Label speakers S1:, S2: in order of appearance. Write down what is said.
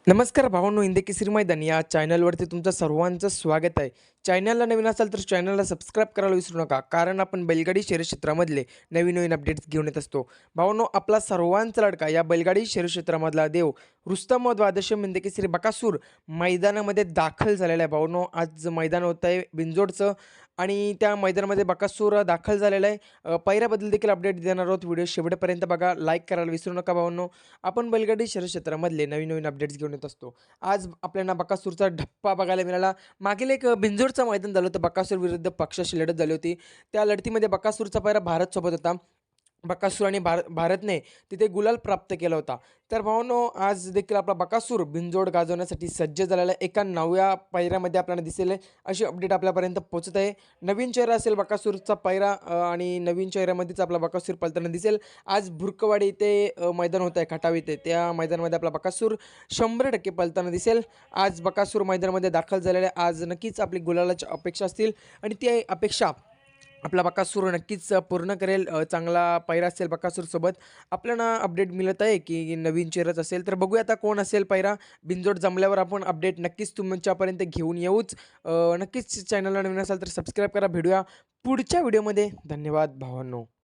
S1: नमस्कार भावांनो, हिंदी केसरी मैदान या चॅनलवरती तुमचं सर्वांचं स्वागत आहे. चॅनलला नवीन असाल तर चॅनलला सबस्क्राईब करायला विसरू नका, कारण आपण बैलगाडी शर्यत क्षेत्रामधले नवीन अपडेट्स घेऊन येत असतो. भावांनो, आपला सर्वांचा लाडका या बैलगाडी शर्यत क्षेत्रामधला देव रुस्तम द्वादश हिंदी केसरी बकासूर मैदानामध्ये दाखल झालेला आहे. भावांनो, आज मैदान होतं आहे बिंजोडचं आणि त्या मैदानामध्ये बकासूर दाखल झालेला आहे. पायऱ्याबद्दल देखील अपडेट देणार आहोत. व्हिडिओ शेवटपर्यंत बघा, लाईक करायला विसरू नका भावांनो. आपण बैलगाडी शर्यत क्षेत्रामधले नवीन अपडेट्स घेऊन येत असतो. आज आपल्याला बकासूरचा ढप्पा बघायला मिळाला. मागील एक बिंजोडचं मैदान झालं होतं. बकासूर विरुद्ध पक्षाशी लढत झाली होती. त्या लढतीमध्ये बकासूरचा पायरा भारतसोबत होता. बकासूर आणि भारतने तिथे गुलाल प्राप्त केला होता. तर भावांनो, आज देखील आपला बकासूर बिनजोड गाजवण्यासाठी सज्ज झालेला आहे. एका नव्या पायऱ्यामध्ये आपल्याला दिसेल अशी अपडेट आपल्यापर्यंत पोहोचत आहे. नवीन चेहरा असेल बकासूरचा पायरा आणि नवीन चेहऱ्यामध्येच आपला बकासूर पळताना दिसेल. आज भुरकवाडी इथे मैदान होतं आहे खटाव इथे. त्या मैदानामध्ये आपला बकासूर 100% पळताना दिसेल. आज बकासूर मैदानामध्ये दाखल झालेला आहे. आज नक्कीच आपली गुलालाची अपेक्षा असतील आणि ती अपेक्षा आपला बकासूर नक्कीच पूर्ण करेल. चांगला पायरा असेल बकासूरसोबत. आपल्याला अपडेट मिळत आहे की नवीन चेहराच असेल. तर बघूया आता कोण असेल पायरा. बिनजोड जमल्यावर आपण अपडेट नक्कीच तुमच्यापर्यंत घेऊन येऊच. नक्कीच चॅनलला नवीन असाल तर सबस्क्राईब करा. भेटूया पुढच्या व्हिडिओमध्ये. धन्यवाद भावांनो.